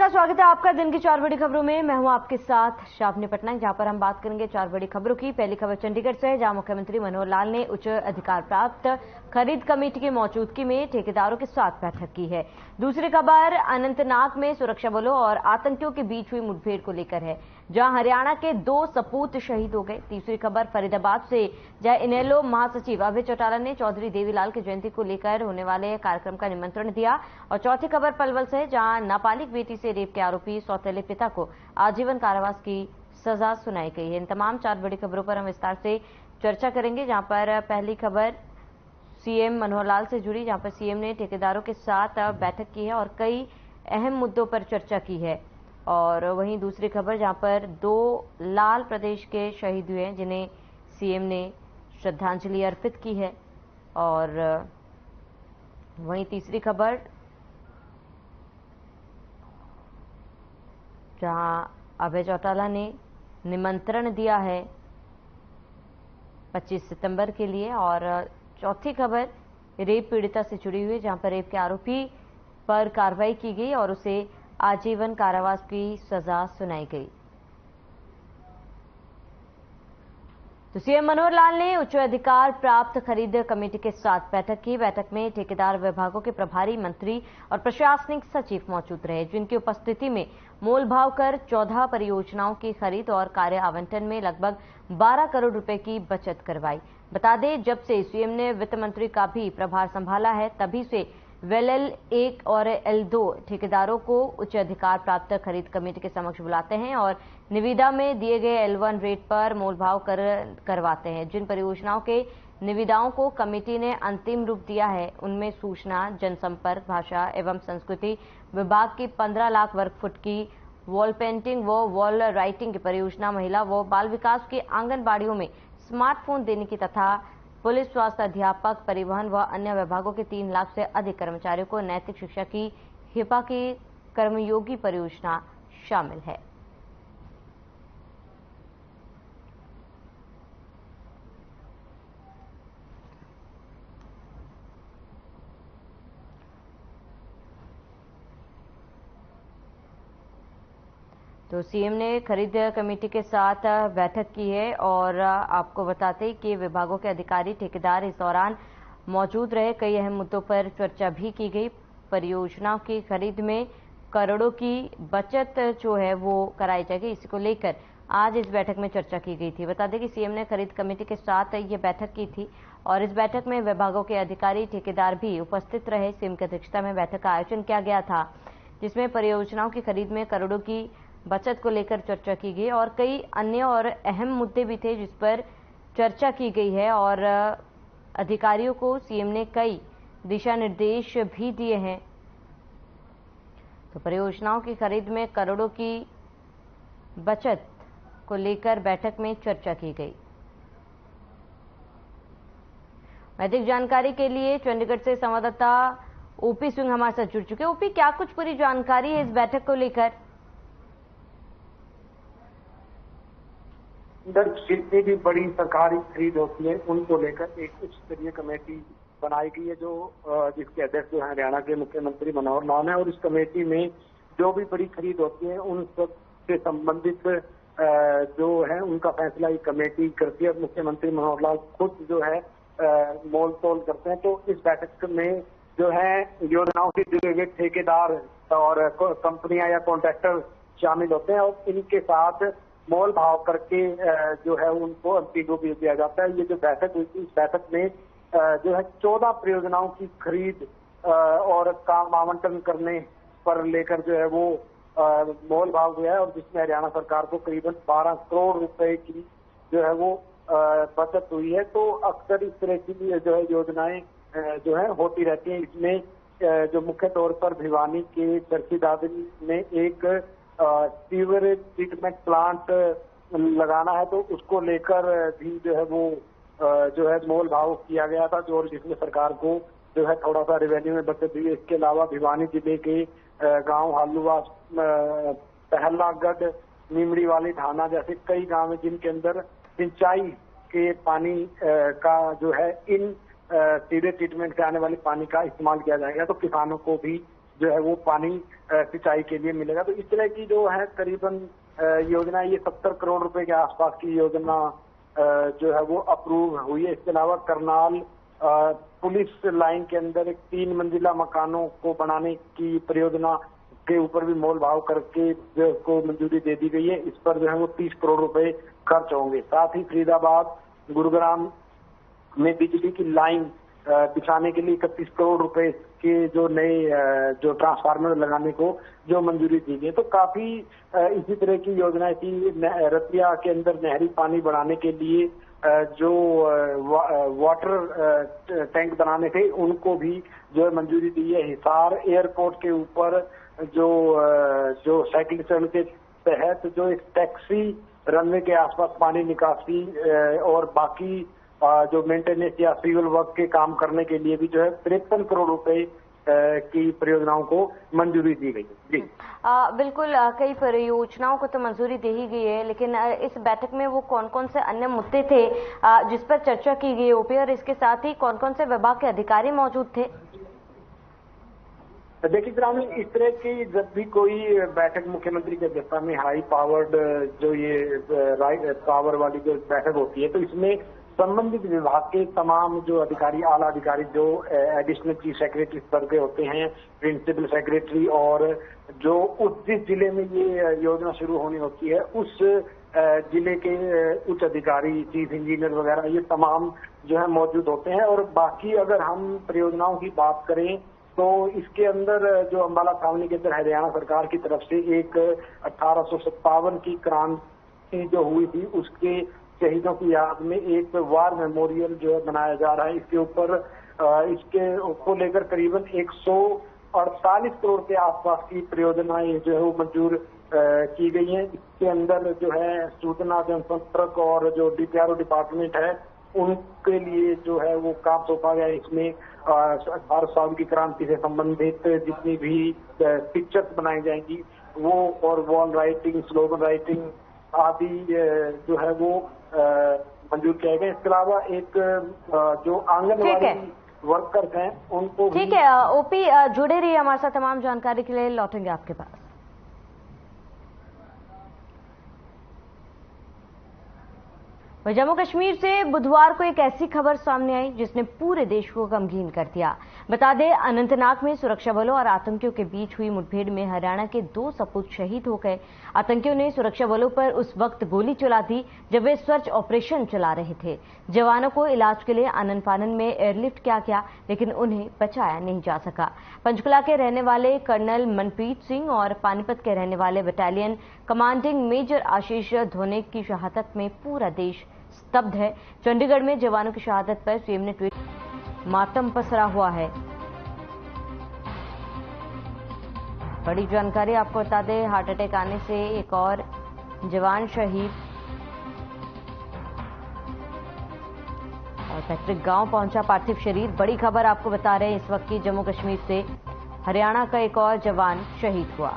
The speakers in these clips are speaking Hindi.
नमस्कार, स्वागत है आपका दिन की 4 बड़ी खबरों में। मैं हूं आपके साथ शावनी पटनायक, जहां पर हम बात करेंगे 4 बड़ी खबरों की। पहली खबर चंडीगढ़ से है, जहां मुख्यमंत्री मनोहर लाल ने उच्च अधिकार प्राप्त खरीद कमेटी की मौजूदगी में ठेकेदारों के साथ बैठक की है। दूसरी खबर अनंतनाग में सुरक्षा बलों और आतंकियों के बीच हुई मुठभेड़ को लेकर है, जहां हरियाणा के 2 सपूत शहीद हो गए। तीसरी खबर फरीदाबाद से, जहां इनेलो महासचिव अभय चौटाला ने चौधरी देवीलाल की जयंती को लेकर होने वाले कार्यक्रम का निमंत्रण दिया। और चौथी खबर पलवल से, जहां नाबालिग बेटी से रेप के आरोपी सौतेले पिता को आजीवन कारावास की सजा सुनाई गई है। इन तमाम 4 बड़ी खबरों पर हम विस्तार से चर्चा करेंगे, जहां पर पहली खबर सीएम मनोहर लाल से जुड़ी, जहां पर सीएम ने ठेकेदारों के साथ बैठक की है और कई अहम मुद्दों पर चर्चा की है। और वहीं दूसरी खबर, जहां पर 2 लाल प्रदेश के शहीद हुए हैं, जिन्हें सीएम ने श्रद्धांजलि अर्पित की है। और वहीं तीसरी खबर, जहां अभय चौटाला ने निमंत्रण दिया है 25 सितंबर के लिए। और चौथी खबर रेप पीड़िता से जुड़ी हुई, जहां पर रेप के आरोपी पर कार्रवाई की गई और उसे आजीवन कारावास की सजा सुनाई गई। तो सीएम मनोहर लाल ने उच्च अधिकार प्राप्त खरीद कमेटी के साथ बैठक की। बैठक में ठेकेदार विभागों के प्रभारी मंत्री और प्रशासनिक सचिव मौजूद रहे, जिनकी उपस्थिति में मोल भाव कर 14 परियोजनाओं की खरीद और कार्य आवंटन में लगभग 12 करोड़ रुपए की बचत करवाई। बता दें, जब से सीएम ने वित्त मंत्री का भी प्रभार संभाला है, तभी से L1 और L2 ठेकेदारों को उच्च अधिकार प्राप्त खरीद कमेटी के समक्ष बुलाते हैं और निविदा में दिए गए L1 रेट पर मोलभाव करवाते हैं। जिन परियोजनाओं के निविदाओं को कमेटी ने अंतिम रूप दिया है, उनमें सूचना, जनसंपर्क, भाषा एवं संस्कृति विभाग की 15 लाख वर्ग फुट की वॉल पेंटिंग व वॉल राइटिंग की परियोजना, महिला व बाल विकास की आंगनबाड़ियों में स्मार्टफोन देने की तथा पुलिस, स्वास्थ्य, अध्यापक, परिवहन व अन्य विभागों के 3 लाख से अधिक कर्मचारियों को नैतिक शिक्षा की हिपा की कर्मयोगी परियोजना शामिल है। तो सीएम ने खरीद कमेटी के साथ बैठक की है और आपको बताते कि विभागों के अधिकारी, ठेकेदार इस दौरान मौजूद रहे। कई अहम मुद्दों पर चर्चा भी की गई। परियोजनाओं की खरीद में करोड़ों की बचत जो है वो कराई जाएगी, इसी को लेकर आज इस बैठक में चर्चा की गई थी। बता दें कि सीएम ने खरीद कमेटी के साथ ये बैठक की थी और इस बैठक में विभागों के अधिकारी, ठेकेदार भी उपस्थित रहे। सीएम की अध्यक्षता में बैठक का आयोजन किया गया था, जिसमें परियोजनाओं की खरीद में करोड़ों की बचत को लेकर चर्चा की गई और कई अन्य और अहम मुद्दे भी थे जिस पर चर्चा की गई है। और अधिकारियों को सीएम ने कई दिशा निर्देश भी दिए हैं। तो परियोजनाओं की खरीद में करोड़ों की बचत को लेकर बैठक में चर्चा की गई। अधिक जानकारी के लिए चंडीगढ़ से संवाददाता ओपी सिंह हमारे साथ जुड़ चुके हैं। ओपी, क्या कुछ पूरी जानकारी है इस बैठक को लेकर? जितनी भी बड़ी सरकारी खरीद होती है उनको लेकर एक उच्च स्तरीय कमेटी बनाई गई है, जो जिसके अध्यक्ष जो है हरियाणा के मुख्यमंत्री मनोहर लाल है। और इस कमेटी में जो भी बड़ी खरीद होती है उन सब से संबंधित जो है उनका फैसला एक कमेटी करती है। मुख्यमंत्री मनोहर लाल खुद जो है मोल तोल करते हैं। तो इस बैठक में जो है योजनाओं के जुड़े हुए ठेकेदार और कंपनियां या कॉन्ट्रैक्टर शामिल होते हैं और इनके साथ मोल भाव करके जो है उनको अंतिम रूप दिया जाता है। ये जो बैठक हुई थी, इस बैठक में जो है 14 परियोजनाओं की खरीद और काम आवंटन करने पर लेकर जो है वो मोल भाव हुआ है और जिसमें हरियाणा सरकार को करीबन 12 करोड़ रुपए की जो है वो बचत हुई है। तो अक्सर इस तरह की जो है योजनाएं जो है होती रहती हैं। इसमें जो मुख्य तौर पर भिवानी के चरखीदादरी में एक सीवरेज ट्रीटमेंट प्लांट लगाना है, तो उसको लेकर भी जो है वो जो है मोल भाव किया गया था, जो जिसमें सरकार को जो है थोड़ा सा रेवेन्यू में बचत हुई। इसके अलावा भिवानी जिले के गांव हालुआ, पहलागढ़, नीमड़ी वाली थाना जैसे कई गांव हैं जिनके अंदर सिंचाई के पानी का जो है इन सीवरेज ट्रीटमेंट से आने वाले पानी का इस्तेमाल किया जाएगा। तो किसानों को भी जो है वो पानी सिंचाई के लिए मिलेगा। तो इस तरह की जो है करीबन योजना, ये 70 करोड़ रुपए के आसपास की योजना जो है वो अप्रूव हुई है। इसके अलावा करनाल पुलिस लाइन के अंदर एक 3 मंजिला मकानों को बनाने की परियोजना के ऊपर भी मोल भाव करके जो को मंजूरी दे दी गई है। इस पर जो है वो 30 करोड़ रुपए खर्च होंगे। साथ ही फरीदाबाद गुरुग्राम में बिजली की लाइन बिछाने के लिए 31 करोड़ रुपए के जो नए जो ट्रांसफार्मर लगाने को जो मंजूरी दी गई। तो काफी इसी तरह की योजनाएं थी। रतिया के अंदर नहरी पानी बढ़ाने के लिए जो वाटर टैंक बनाने थे उनको भी जो है मंजूरी दी है। हिसार एयरपोर्ट के ऊपर जो साइकिल चरण के तहत जो एक टैक्सी रनवे के आसपास पानी निकासी और बाकी जो मेंटेनेंस या सिविल वर्क के काम करने के लिए भी जो है 53 करोड़ रुपए की परियोजनाओं को मंजूरी दी गई है। जी बिल्कुल, कई परियोजनाओं को तो मंजूरी दे ही गई है, लेकिन इस बैठक में वो कौन कौन से अन्य मुद्दे थे जिस पर चर्चा की गई ओपी, और इसके साथ ही कौन कौन से विभाग के अधिकारी मौजूद थे? देखिए ग्रामीण, इस तरह की जब भी कोई बैठक मुख्यमंत्री की अध्यक्षता में हाई पावर्ड जो ये पावर वाली जो बैठक होती है, तो इसमें संबंधित विभाग के तमाम जो अधिकारी, आला अधिकारी जो एडिशनल चीफ सेक्रेटरी स्तर के होते हैं, प्रिंसिपल सेक्रेटरी, और जो जिस जिले में ये योजना शुरू होनी होती है उस जिले के उच्च अधिकारी, चीफ इंजीनियर वगैरह, ये तमाम जो है मौजूद होते हैं। और बाकी अगर हम परियोजनाओं की बात करें तो इसके अंदर जो अंबाला छावनी के अंदर हरियाणा सरकार की तरफ से एक 1857 की क्रांति जो हुई थी उसके शहीदों की याद में एक वार मेमोरियल जो है बनाया जा रहा है। इसके ऊपर इसके को लेकर करीबन 148 करोड़ के आसपास की परियोजनाएं जो है वो मंजूर की गई हैं। इसके अंदर जो है सूचना जनसंपर्क और जो डीपीआरओ डिपार्टमेंट है उनके लिए जो है वो काम सौंपा गया है। इसमें 18 साल की क्रांति से संबंधित जितनी भी पिक्चर्स बनाई जाएंगी वो, और वॉल राइटिंग, स्लोगन राइटिंग आदि जो है वो मंजूर किया गया। इसके अलावा एक जो आंगनवाड़ी वर्कर्स हैं उनको ठीक है ओपी, जुड़े रहिए हमारे साथ, तमाम जानकारी के लिए लौटेंगे आपके पास। जम्मू कश्मीर से बुधवार को एक ऐसी खबर सामने आई जिसने पूरे देश को गमगीन कर दिया। बता दें, अनंतनाग में सुरक्षा बलों और आतंकियों के बीच हुई मुठभेड़ में हरियाणा के 2 सपूत शहीद हो गए। आतंकियों ने सुरक्षा बलों पर उस वक्त गोली चला दी जब वे सर्च ऑपरेशन चला रहे थे। जवानों को इलाज के लिए आनन फानन में एयरलिफ्ट किया गया, लेकिन उन्हें बचाया नहीं जा सका। पंचकुला के रहने वाले कर्नल मनप्रीत सिंह और पानीपत के रहने वाले बटालियन कमांडिंग मेजर आशीष धोने की शहादत में पूरा देश स्तब्ध है। चंडीगढ़ में जवानों की शहादत पर सीएम ने ट्वीट, मातम पसरा हुआ है। बड़ी जानकारी आपको बता दें, हार्ट अटैक आने से एक और जवान शहीद, और पैतृक गांव पहुंचा पार्थिव शरीर। बड़ी खबर आपको बता रहे हैं इस वक्त की, जम्मू कश्मीर से हरियाणा का एक और जवान शहीद हुआ।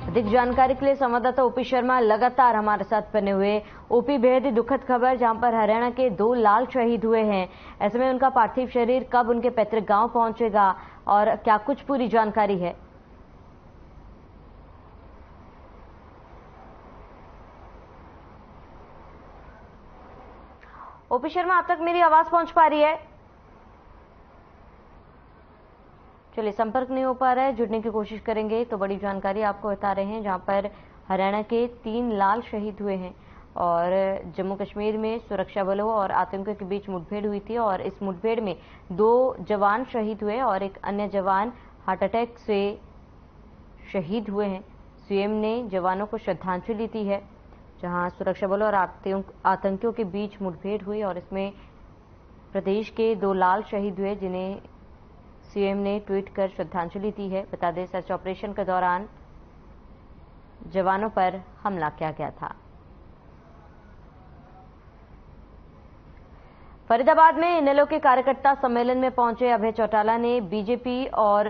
अधिक जानकारी के लिए संवाददाता ओपी शर्मा लगातार हमारे साथ बने हुए। ओपी, बेहद ही दुखद खबर जहां पर हरियाणा के 2 लाल शहीद हुए हैं, ऐसे में उनका पार्थिव शरीर कब उनके पैतृक गांव पहुंचेगा और क्या कुछ पूरी जानकारी है? ओपी शर्मा, अब तक मेरी आवाज पहुंच पा रही है? चलिए, संपर्क नहीं हो पा रहा है, जुड़ने की कोशिश करेंगे। तो बड़ी जानकारी आपको बता रहे हैं जहां पर हरियाणा के 3 लाल शहीद हुए हैं और जम्मू कश्मीर में सुरक्षा बलों और आतंकियों के बीच मुठभेड़ हुई थी और इस मुठभेड़ में 2 जवान शहीद हुए और एक अन्य जवान हार्ट अटैक से शहीद हुए हैं। सीएम ने जवानों को श्रद्धांजलि दी है जहां सुरक्षा बलों और आतंकियों के बीच मुठभेड़ हुई और इसमें प्रदेश के 2 लाल शहीद हुए जिन्हें सीएम ने ट्वीट कर श्रद्धांजलि दी है। बता दें, सर्च ऑपरेशन के दौरान जवानों पर हमला किया गया था। फरीदाबाद में इनेलो के कार्यकर्ता सम्मेलन में पहुंचे अभय चौटाला ने बीजेपी और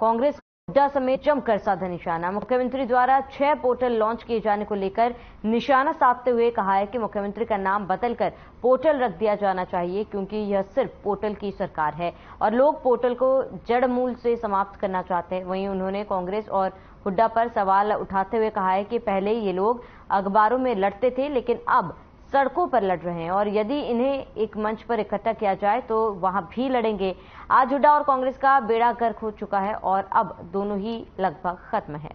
कांग्रेस हुड्डा समेत जमकर साधा निशाना। मुख्यमंत्री द्वारा 6 पोर्टल लॉन्च किए जाने को लेकर निशाना साधते हुए कहा है कि मुख्यमंत्री का नाम बदलकर पोर्टल रख दिया जाना चाहिए, क्योंकि यह सिर्फ पोर्टल की सरकार है और लोग पोर्टल को जड़ मूल से समाप्त करना चाहते हैं। वहीं उन्होंने कांग्रेस और हुड्डा पर सवाल उठाते हुए कहा है कि पहले ये लोग अखबारों में लड़ते थे, लेकिन अब सड़कों पर लड़ रहे हैं और यदि इन्हें एक मंच पर इकट्ठा किया जाए तो वहां भी लड़ेंगे। आज हुड्डा और कांग्रेस का बेड़ा गर्क हो चुका है और अब दोनों ही लगभग खत्म है।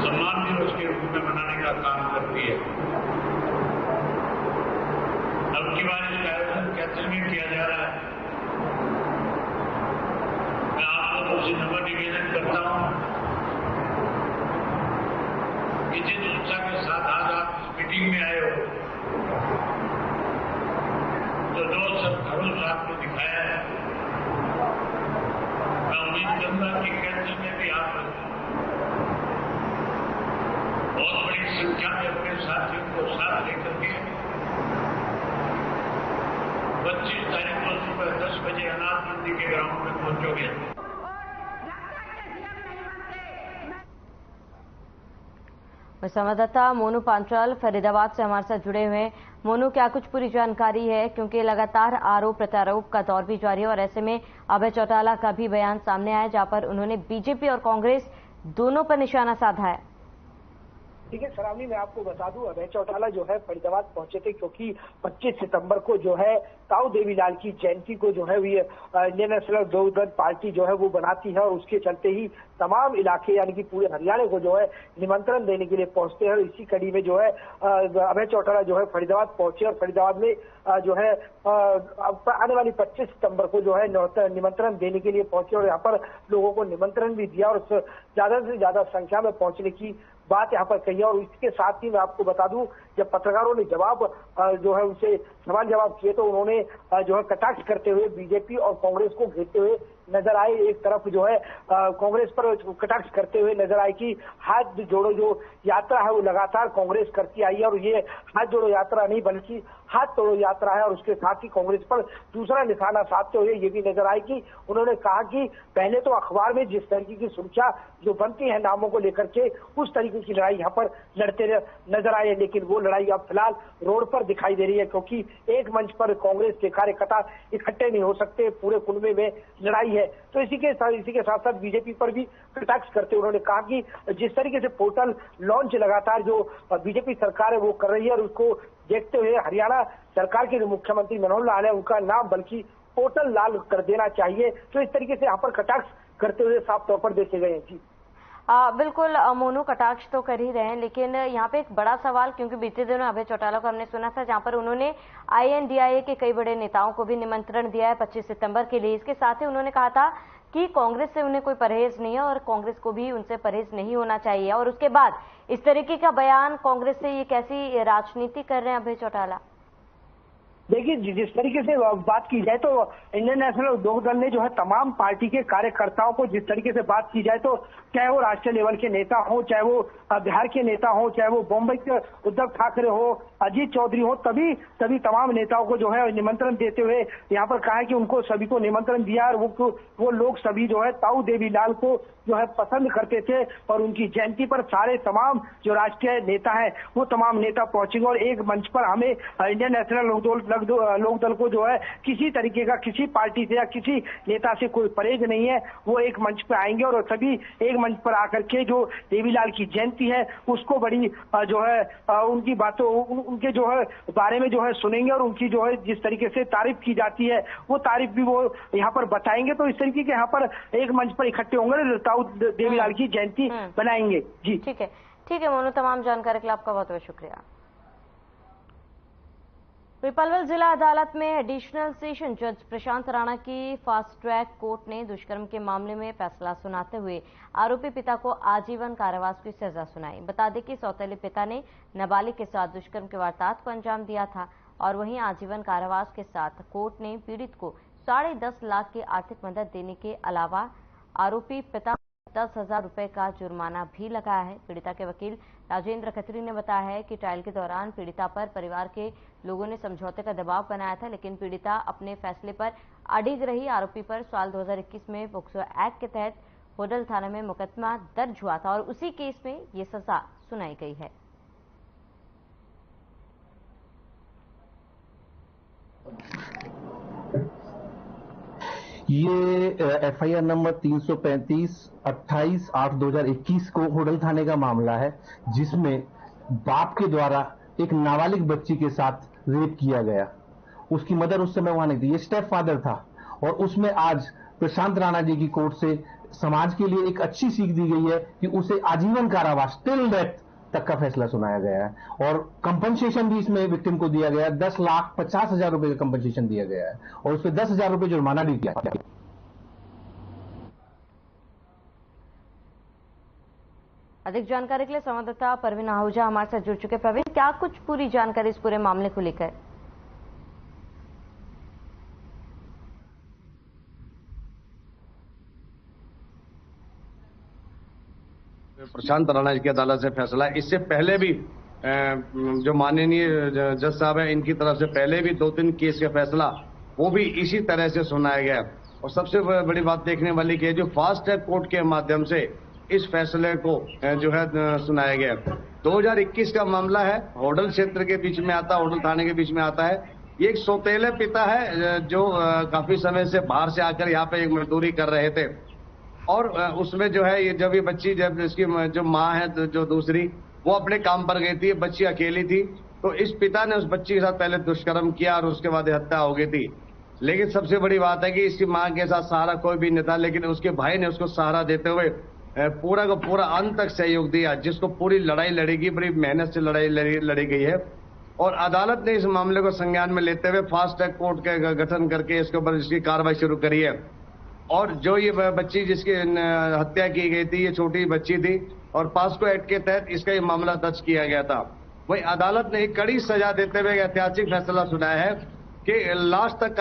सम्मान दिवस के रूप में मनाने का काम करती है। अब की बार इसका आयोजन कैंसिल भी किया जा रहा है। मैं आप लोगों से नम्र निवेदन करता हूं कि जिस उत्साह के साथ आज आप इस मीटिंग में आए हो, जो सब भरोसा आपने दिखाया है, मैं उम्मीद करूंगा कि कैंसिल में भी आप बहुत बड़ी संख्या में अपने साथियों को साथ लेकर के 25 तारीख को सुबह 10 बजे अनाथ मंडी के ग्राउंड में पहुंचोगे। संवाददाता मोनू पांचाल फरीदाबाद से हमारे साथ जुड़े हुए हैं। मोनू, क्या कुछ पूरी जानकारी है, क्योंकि लगातार आरोप प्रत्यारोप का दौर भी जारी है और ऐसे में अभय चौटाला का भी बयान सामने आया जहां पर उन्होंने बीजेपी और कांग्रेस दोनों पर निशाना साधा है। देखिए सरावनी, मैं आपको बता दूं, अभय चौटाला जो है फरीदाबाद पहुंचे थे क्योंकि 25 सितंबर को जो है ताऊ देवीलाल की जयंती को जो है इंडियन नेशनल लोकदल पार्टी जो है वो बनाती है और उसके चलते ही तमाम इलाके यानी कि पूरे हरियाणा को जो है निमंत्रण देने के लिए पहुंचते हैं। इसी कड़ी में जो है अभय चौटाला जो है फरीदाबाद पहुंचे और फरीदाबाद में जो है आने वाली 25 सितंबर को जो है निमंत्रण देने के लिए पहुंचे और यहाँ पर लोगों को निमंत्रण भी दिया और ज्यादा से ज्यादा संख्या में पहुंचने की बात यहाँ पर कही है। और इसके साथ ही मैं आपको बता दूं, जब पत्रकारों ने जवाब जो है उनसे सवाल जवाब किए तो उन्होंने जो है कटाक्ष करते हुए बीजेपी और कांग्रेस को घेरते हुए नजर आए। एक तरफ जो है कांग्रेस पर कटाक्ष करते हुए नजर आए कि हाथ जोड़ो जो यात्रा है वो लगातार कांग्रेस करती आई है और ये हाथ जोड़ो यात्रा नहीं बल्कि हाथ तोड़ो यात्रा है। और उसके साथ ही कांग्रेस पर दूसरा निशाना साधते हुए ये भी नजर आए कि उन्होंने कहा कि पहले तो अखबार में जिस तरीके की सुर्खियां जो बनती है नामों को लेकर के, उस तरीके की लड़ाई यहाँ पर लड़ते नजर आए, लेकिन वो लड़ाई अब फिलहाल रोड पर दिखाई दे रही है क्योंकि एक मंच पर कांग्रेस के कार्यकर्ता इकट्ठे नहीं हो सकते, पूरे कुनबे में लड़ाई है। तो इसी के साथ साथ बीजेपी पर भी कटाक्ष करते उन्होंने कहा कि जिस तरीके से पोर्टल लॉन्च लगातार जो बीजेपी सरकार है वो कर रही है और उसको देखते हुए हरियाणा सरकार के जो मुख्यमंत्री मनोहर लाल है उनका नाम बल्कि पोर्टल लाल कर देना चाहिए। तो इस तरीके से यहाँ पर कटाक्ष करते हुए साफ तौर पर देखे गए हैं। जी बिल्कुल मोनू, कटाक्ष तो कर ही रहे हैं, लेकिन यहाँ पे एक बड़ा सवाल, क्योंकि बीते दिनों अभय चौटाला को हमने सुना था जहाँ पर उन्होंने INDIA के कई बड़े नेताओं को भी निमंत्रण दिया है 25 सितंबर के लिए। इसके साथ ही उन्होंने कहा था कि कांग्रेस से उन्हें कोई परहेज नहीं है और कांग्रेस को भी उनसे परहेज नहीं होना चाहिए, और उसके बाद इस तरीके का बयान कांग्रेस से, ये कैसी राजनीति कर रहे हैं अभय चौटाला? देखिए, जिस तरीके से बात की जाए तो इंडियन नेशनल लोकदल ने जो है तमाम पार्टी के कार्यकर्ताओं को जिस तरीके से बात की जाए तो चाहे वो राष्ट्रीय लेवल के नेता हो, चाहे वो बिहार के नेता हो, चाहे वो बॉम्बे के उद्धव ठाकरे हो, अजीत चौधरी हो, तभी तमाम नेताओं को जो है निमंत्रण देते हुए यहाँ पर कहा है कि उनको सभी को निमंत्रण दिया और वो लोग सभी जो है ताऊ देवीलाल को जो है पसंद करते थे और उनकी जयंती पर सारे तमाम जो राष्ट्रीय नेता हैं वो तमाम नेता पहुंचेंगे और एक मंच पर हमें इंडियन नेशनल लोकदल को जो है किसी तरीके का किसी पार्टी से या किसी नेता से कोई परहेज नहीं है। वो एक मंच पर आएंगे और सभी एक मंच पर आकर के जो देवीलाल की जयंती है उसको बड़ी जो है उनकी बातों उनके जो है बारे में जो है सुनेंगे और उनकी जो है जिस तरीके से तारीफ की जाती है वो तारीफ भी वो यहाँ पर बताएंगे। तो इस तरीके के यहाँ पर एक मंच पर इकट्ठे होंगे, ताऊ देवीलाल की जयंती बनाएंगे। जी ठीक है मोनू, तमाम जानकारी के लिए आपका बहुत बहुत शुक्रिया। पलवल जिला अदालत में एडिशनल सेशन जज प्रशांत राणा की फास्ट ट्रैक कोर्ट ने दुष्कर्म के मामले में फैसला सुनाते हुए आरोपी पिता को आजीवन कारावास की सजा सुनाई। बता दें कि सौतेले पिता ने नाबालिग के साथ दुष्कर्म की वारदात को अंजाम दिया था और वहीं आजीवन कारावास के साथ कोर्ट ने पीड़ित को 10.5 लाख की आर्थिक मदद देने के अलावा आरोपी पिता 10,000 रुपए का जुर्माना भी लगाया है। पीड़िता के वकील राजेंद्र खत्री ने बताया है कि ट्रायल के दौरान पीड़िता पर परिवार के लोगों ने समझौते का दबाव बनाया था, लेकिन पीड़िता अपने फैसले पर अडिग रही। आरोपी पर साल 2021 में पोक्सो एक्ट के तहत होडल थाने में मुकदमा दर्ज हुआ था और उसी केस में ये सजा सुनाई गई है। ये एफआईआर नंबर 335 28/8/2021 को होडल थाने का मामला है, जिसमें बाप के द्वारा एक नाबालिग बच्ची के साथ रेप किया गया। उसकी मदर उस समय वहां नहीं थी, ये स्टेप फादर था। और उसमें आज प्रशांत राणा जी की कोर्ट से समाज के लिए एक अच्छी सीख दी गई है कि उसे आजीवन कारावास टिल डेथ तक का फैसला सुनाया गया है और कंपनसेशन भी इसमें विक्टिम को दिया गया है। 10,50,000 रुपए का कंपनसेशन दिया गया है और उस पर 10,000 रुपए जुर्माना भी किया गया। अधिक जानकारी के लिए संवाददाता परवीन आहूजा हमारे साथ जुड़ चुके। प्रवीण, क्या कुछ पूरी जानकारी इस पूरे मामले को लेकर? प्रशांत राणा जी की अदालत से फैसला है। इससे पहले भी जो माननीय जज साहब है, इनकी तरफ से पहले भी 2-3 केस का फैसला वो भी इसी तरह से सुनाया गया। और सबसे बड़ी बात देखने वाली की है, जो फास्ट ट्रैक कोर्ट के माध्यम से इस फैसले को जो है सुनाया गया। 2021 का मामला है, होडल क्षेत्र के बीच में आता है, होडल थाने के बीच में आता है। ये एक सौतेले पिता है जो काफी समय से बाहर से आकर यहाँ पे एक मजदूरी कर रहे थे और उसमें जो है ये जब ये बच्ची, जब इसकी जो माँ है जो दूसरी, वो अपने काम पर गई थी, बच्ची अकेली थी, तो इस पिता ने उस बच्ची के साथ पहले दुष्कर्म किया और उसके बाद हत्या हो गई थी। लेकिन सबसे बड़ी बात है कि इसकी माँ के साथ सहारा कोई भी नहीं था, लेकिन उसके भाई ने उसको सहारा देते हुए पूरा का पूरा अंत तक सहयोग दिया, जिसको पूरी लड़ाई लड़ी गई, बड़ी मेहनत से लड़ाई लड़ी गई है। और अदालत ने इस मामले को संज्ञान में लेते हुए फास्ट ट्रैक कोर्ट का गठन करके इसके ऊपर इसकी कार्रवाई शुरू करी है। और जो ये बच्ची जिसकी हत्या की गई थी, ये छोटी बच्ची थी और पास्को एक्ट के तहत इसका ये मामला दर्ज किया गया था। वही अदालत ने एक कड़ी सजा देते हुए ऐतिहासिक फैसला सुनाया है कि लास्ट तक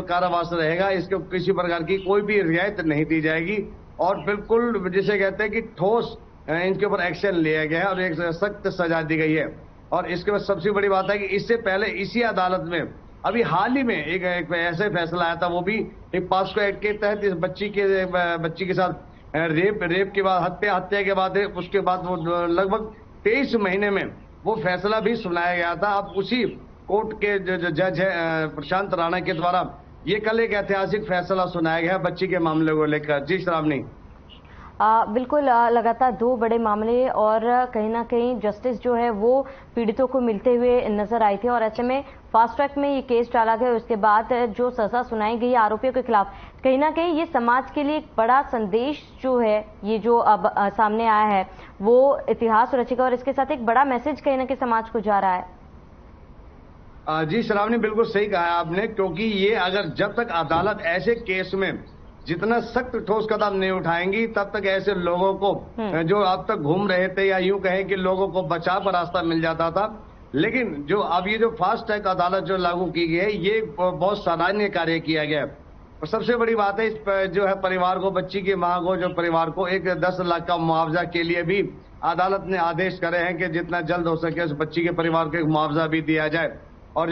कारावास रहेगा, इसको किसी प्रकार की कोई भी रियायत नहीं दी जाएगी और बिल्कुल जिसे कहते हैं कि ठोस इनके ऊपर एक्शन लिया गया है और एक सख्त सजा दी गई है। और इसके बाद सबसे बड़ी बात है कि इससे पहले इसी अदालत में अभी हाल ही में एक ऐसे फैसला आया था, वो भी एक पास्को एक्ट के तहत इस बच्ची के साथ रेप के बाद हत्या के बाद उसके बाद वो लगभग 23 महीने में वो फैसला भी सुनाया गया था। अब उसी कोर्ट के जो जज है प्रशांत राणा के द्वारा ये कल एक ऐतिहासिक फैसला सुनाया गया बच्ची के मामले को लेकर। जी श्रावणी। बिल्कुल, लगातार 2 बड़े मामले और कहीं ना कहीं जस्टिस जो है वो पीड़ितों को मिलते हुए नजर आई थी और ऐसे में फास्ट ट्रैक में ये केस डाला गया। उसके बाद जो सजा सुनाई गई आरोपियों के खिलाफ, कहीं ना कहीं ये समाज के लिए एक बड़ा संदेश जो है, ये जो अब सामने आया है वो इतिहास रचेगा और इसके साथ एक बड़ा मैसेज कहीं ना कहीं समाज को जा रहा है। जी श्रावणी, बिल्कुल सही कहा आपने, क्योंकि ये अगर जब तक अदालत ऐसे केस में जितना सख्त ठोस कदम नहीं उठाएंगी तब तक ऐसे लोगों को जो अब तक घूम रहे थे या यूं कहें कि लोगों को बचाव का रास्ता मिल जाता था। लेकिन जो अब ये जो फास्ट ट्रैक अदालत जो लागू की गई है, ये बहुत सराहनीय कार्य किया गया है। और सबसे बड़ी बात है, इस जो है परिवार को, बच्ची की मां को, जो परिवार को एक 10 लाख का मुआवजा के लिए भी अदालत ने आदेश करे हैं कि जितना जल्द हो सके उस बच्ची के परिवार को एक मुआवजा भी दिया जाए। और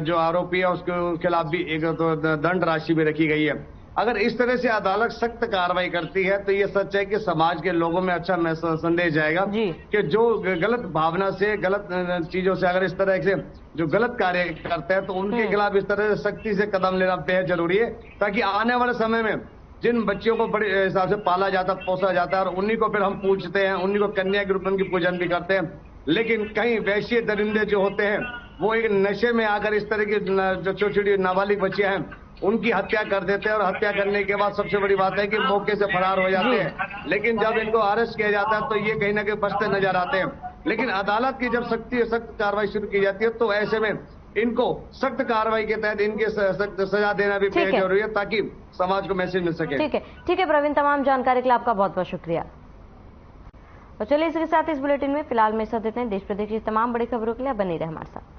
जो आरोपी है उसके खिलाफ भी एक तो दंड राशि भी रखी गई है। अगर इस तरह से अदालत सख्त कार्रवाई करती है तो ये सच है कि समाज के लोगों में अच्छा संदेश जाएगा कि जो गलत भावना से, गलत चीजों से अगर इस तरह से जो गलत कार्य करते हैं तो उनके खिलाफ इस तरह से सख्ती से कदम लेना बेहद जरूरी है, ताकि आने वाले समय में जिन बच्चियों को बड़े हिसाब से पाला जाता, पोसा जाता है और उन्हीं को फिर हम पूजते हैं, उन्हीं को कन्या के रूप में उनकी पूजन भी करते हैं, लेकिन कहीं वैश्य दरिंदे जो होते हैं वो एक नशे में आकर इस तरह की जो छोटी छोटी नाबालिग बच्चियां हैं उनकी हत्या कर देते हैं और हत्या करने के बाद सबसे बड़ी बात है कि मौके से फरार हो जाते हैं। लेकिन जब इनको अरेस्ट किया जाता है तो ये कहीं ना कहीं बचते नजर आते हैं। लेकिन अदालत की जब सख्त कार्रवाई शुरू की जाती है तो ऐसे में इनको सख्त कार्रवाई के तहत इनके सख्त सजा देना भी बेहद जरूरी है, ताकि समाज को मैसेज मिल सके। ठीक है प्रवीण, तमाम जानकारी के लिए आपका बहुत बहुत शुक्रिया। तो चलिए इसके साथ इस बुलेटिन में फिलहाल में इतना देश प्रदेश की तमाम बड़ी खबरों के लिए बने रहे हमारे साथ।